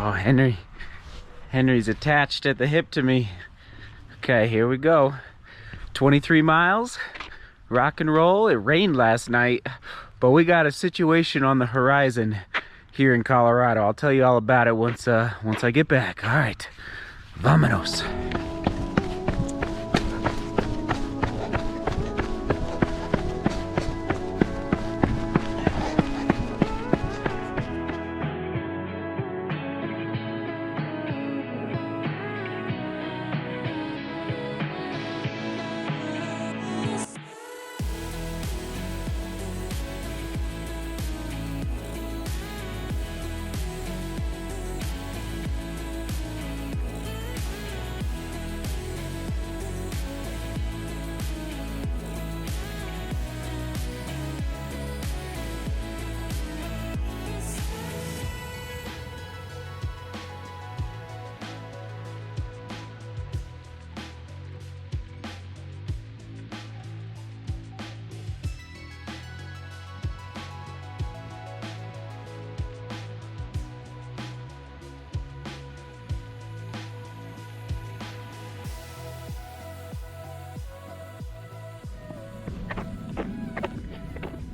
Oh, Henry's attached at the hip to me. Okay, here we go. 23 miles, rock and roll. It rained last night, but we got a situation on the horizon here in Colorado. I'll tell you all about it once I get back. All right, vámonos.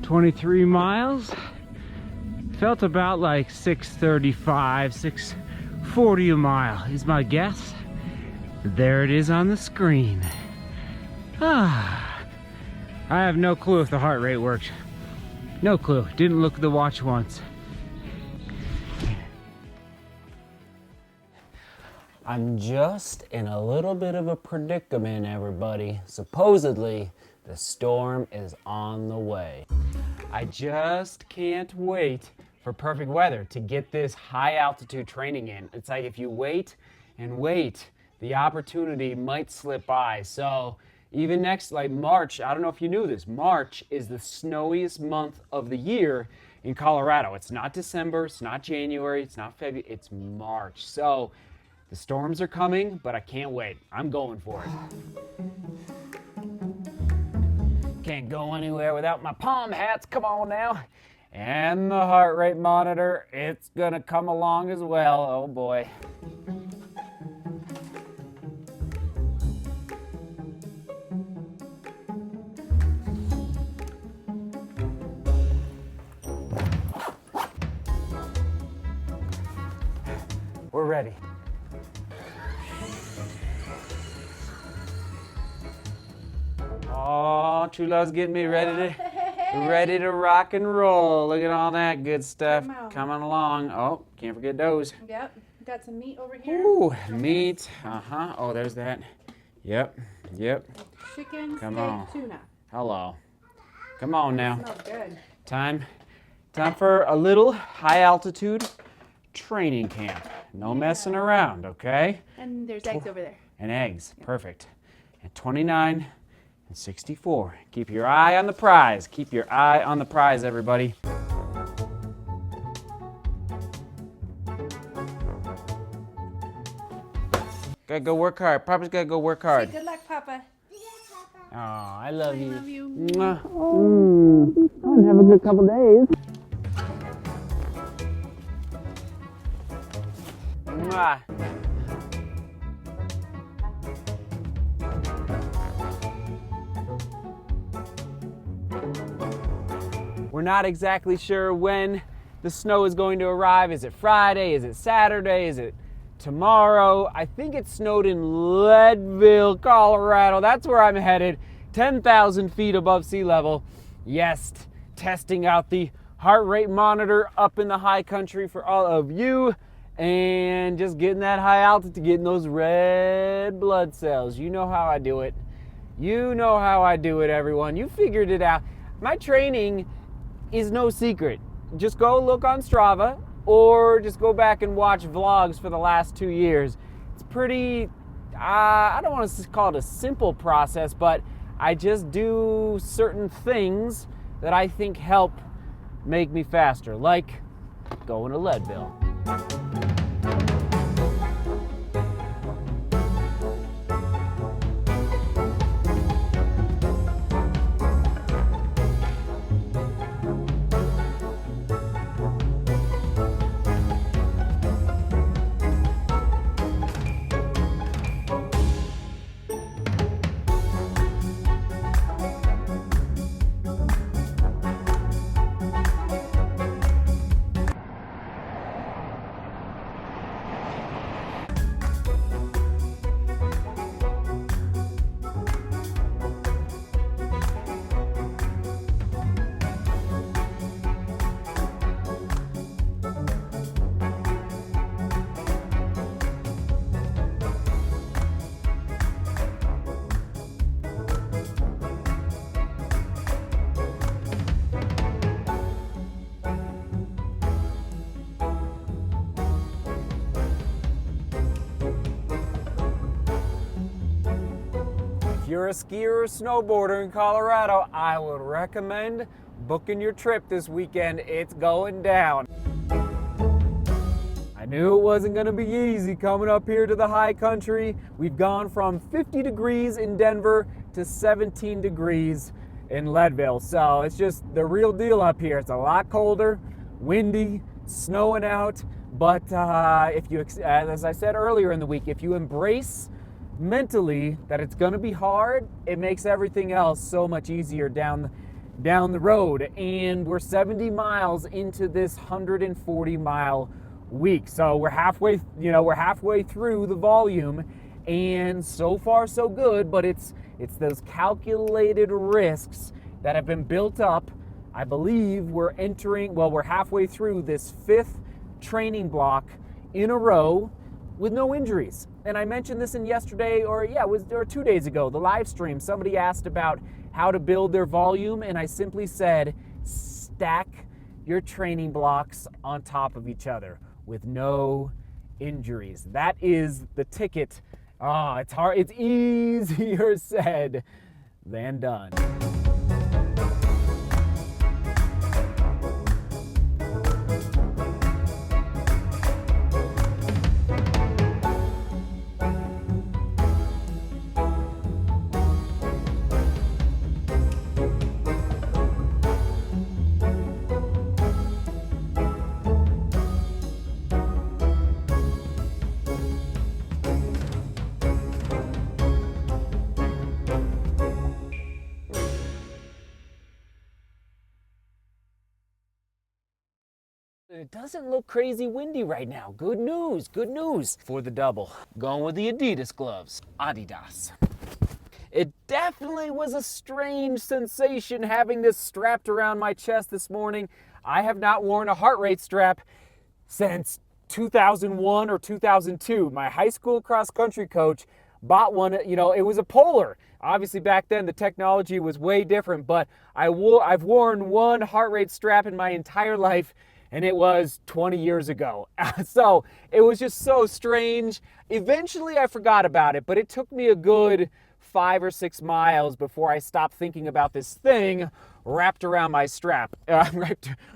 "23 miles, felt about like 635, 640 a mile is my guess. There it is on the screen. I have no clue if the heart rate worked. No clue. Didn't look at the watch once. I'm just in a little bit of a predicament, everybody. Supposedly, the storm is on the way. I just can't wait for perfect weather to get this high altitude training in. It's like if you wait and wait, the opportunity might slip by. So even next, like March, I don't know if you knew this, March is the snowiest month of the year in Colorado. It's not December, it's not January, it's not February, it's March. So the storms are coming, but I can't wait. I'm going for it. Can't go anywhere without my palm hats, come on now. And the heart rate monitor, it's gonna come along as well, oh boy. We're ready. Oh, True Love's getting me ready to rock and roll. Look at all that good stuff coming along. Oh, can't forget those. Yep, got some meat over here. Ooh, meat. Oh, there's that. Yep. Chicken, Come steak, on. tuna. Hello. Come on now. Smells good. Time for a little high altitude training camp. No messing around, okay? And there's eggs over there. And eggs, perfect. And 29 and 64. Keep your eye on the prize. Keep your eye on the prize, everybody. Gotta go work hard. Papa's gotta go work hard. Say good luck, Papa. Oh, I love you. I love you. Mwah. Have a good couple days. Mwah. We're not exactly sure when the snow is going to arrive. Is it Friday? Is it Saturday? Is it tomorrow? I think it snowed in Leadville, Colorado. That's where I'm headed. 10,000 feet above sea level. Yes, testing out the heart rate monitor up in the high country for all of you. and just getting that high altitude, getting those red blood cells. You know how I do it. You know how I do it, everyone. You figured it out. My training is no secret. Just go look on Strava or just go back and watch vlogs for the last 2 years. It's pretty, I don't want to call it a simple process, but I just do certain things that I think help make me faster, like going to Leadville. If you're a skier or snowboarder in Colorado, I would recommend booking your trip this weekend. It's going down. I knew it wasn't going to be easy coming up here to the high country. We've gone from 50 degrees in Denver to 17 degrees in Leadville. So it's just the real deal up here. It's a lot colder, windy, snowing out. But if you, as I said earlier in the week, if you embrace mentally that it's going to be hard, it makes everything else so much easier down the road. And we're 70 miles into this 140 mile week, so we're halfway through the volume, and so far so good. But it's those calculated risks that have been built up. I believe we're halfway through this 5th training block in a row with no injuries. And I mentioned this in yesterday, or 2 days ago, the live stream. Somebody asked about how to build their volume, and I simply said, stack your training blocks on top of each other with no injuries. That is the ticket. It's hard. It's easier said than done. It doesn't look crazy windy right now. Good news for the double. Going with the Adidas gloves. Adidas. It definitely was a strange sensation having this strapped around my chest this morning. I have not worn a heart rate strap since 2001 or 2002. My high school cross country coach bought one. It was a Polar. Obviously back then the technology was way different, but I've worn one heart rate strap in my entire life, and it was 20 years ago. So it was just so strange. Eventually I forgot about it, but it took me a good 5 or 6 miles before I stopped thinking about this thing wrapped around my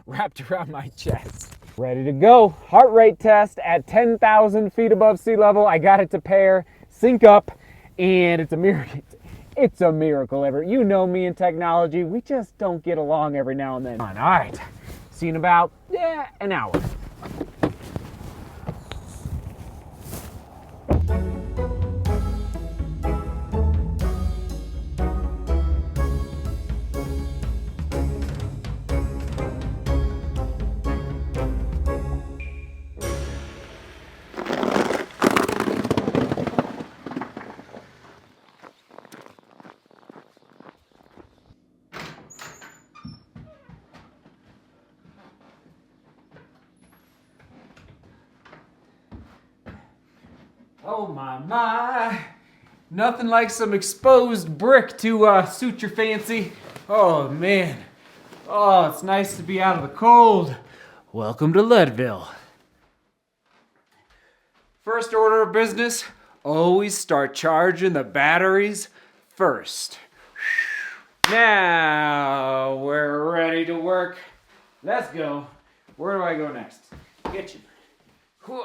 wrapped around my chest. Ready to go. Heart rate test at 10,000 feet above sea level. I got it to pair, sync up, and it's a miracle. It's a miracle. You know me and technology. We just don't get along every now and then. All right. See you in about an hour. Oh my. Nothing like some exposed brick to suit your fancy. Oh man. Oh, it's nice to be out of the cold. Welcome to Leadville. First order of business, always start charging the batteries first. Now we're ready to work. Let's go. Where do I go next? Kitchen. Whew.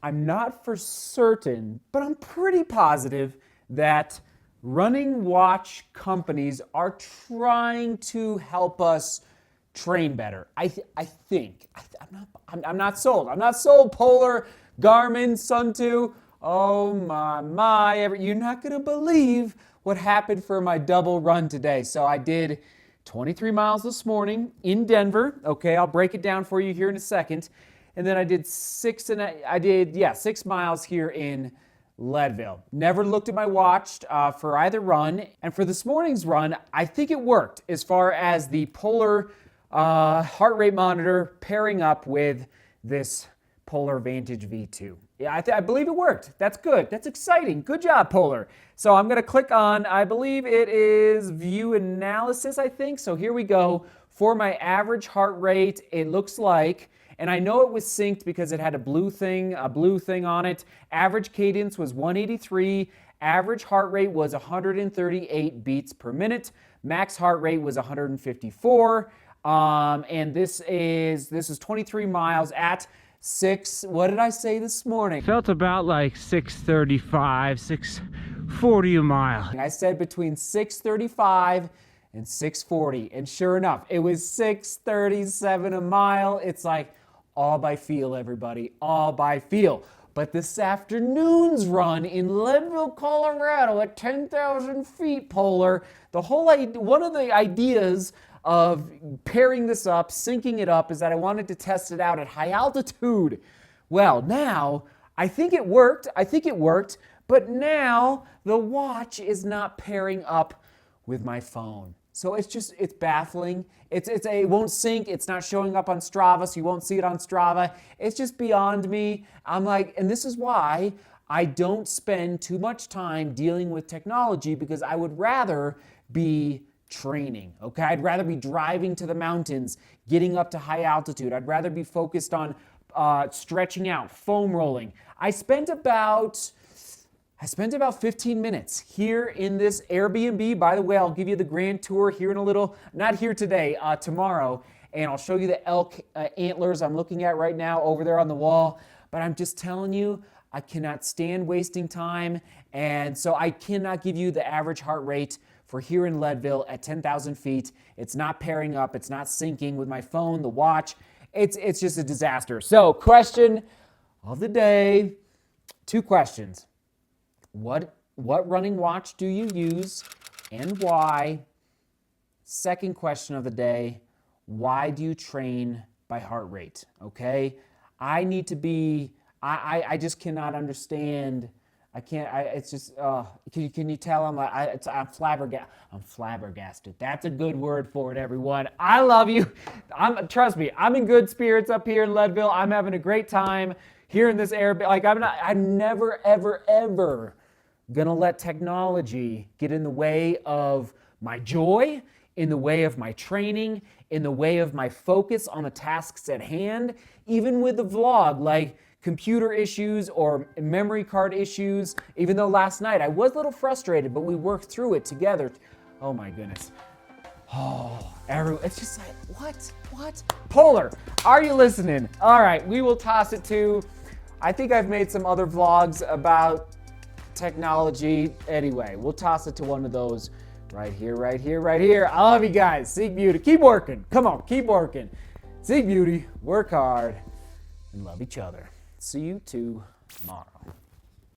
I'm not for certain, but I'm pretty positive that running watch companies are trying to help us train better. I think. I'm not sold. I'm not sold. Polar, Garmin, Sun2. Oh my. You're not going to believe what happened for my double run today. So I did 23 miles this morning in Denver. Okay, I'll break it down for you here in a second. And then I did 6 miles here in Leadville. Never looked at my watch for either run. And for this morning's run, I think it worked as far as the Polar heart rate monitor pairing up with this Polar Vantage V2. Yeah, I believe it worked. That's good. That's exciting. Good job, Polar. So I'm going to click on, I believe it is View Analysis, I think. So here we go. For my average heart rate, it looks like, and I know it was synced because it had a blue thing on it. Average cadence was 183. Average heart rate was 138 beats per minute. Max heart rate was 154. And this is 23 miles at what did I say this morning? Felt about like 635, 640 a mile. I said between 635 and 640. And sure enough, it was 637 a mile. It's like, all by feel, everybody, all by feel. But this afternoon's run in Leadville, Colorado at 10,000 feet, Polar, one of the ideas of pairing this up, syncing it up, is that I wanted to test it out at high altitude. Well, now, I think it worked, but now the watch is not pairing up with my phone. So it's baffling. It won't sync. It's not showing up on Strava, so you won't see it on Strava. It's just beyond me. I'm like, and this is why I don't spend too much time dealing with technology, because I would rather be training, okay? I'd rather be driving to the mountains, getting up to high altitude. I'd rather be focused on stretching out, foam rolling. I spent about 15 minutes here in this Airbnb. By the way, I'll give you the grand tour here in a little, not here today, tomorrow. And I'll show you the elk antlers I'm looking at right now over there on the wall. But I'm just telling you, I cannot stand wasting time. And so I cannot give you the average heart rate for here in Leadville at 10,000 feet. It's not pairing up. It's not syncing with my phone, the watch. It's just a disaster. So question of the day, 2 questions. What running watch do you use and why? Second question of the day, why do you train by heart rate? Okay? I need to be, I just cannot understand. It's just, can you tell I'm flabbergasted. That's a good word for it, everyone. I love you. Trust me, I'm in good spirits up here in Leadville. I'm having a great time here in this area. Like I'm never, ever gonna let technology get in the way of my joy, in the way of my training, in the way of my focus on the tasks at hand, even with the vlog, like computer issues or memory card issues. Even though last night I was a little frustrated, but we worked through it together. Oh my goodness. It's just like, what? Polar, are you listening? All right, we will toss it to, I think I've made some other vlogs about technology. Anyway, we'll toss it to one of those right here. I love you guys. Seek beauty. Keep working. Come on, keep working. Seek beauty, work hard, and love each other. See you tomorrow.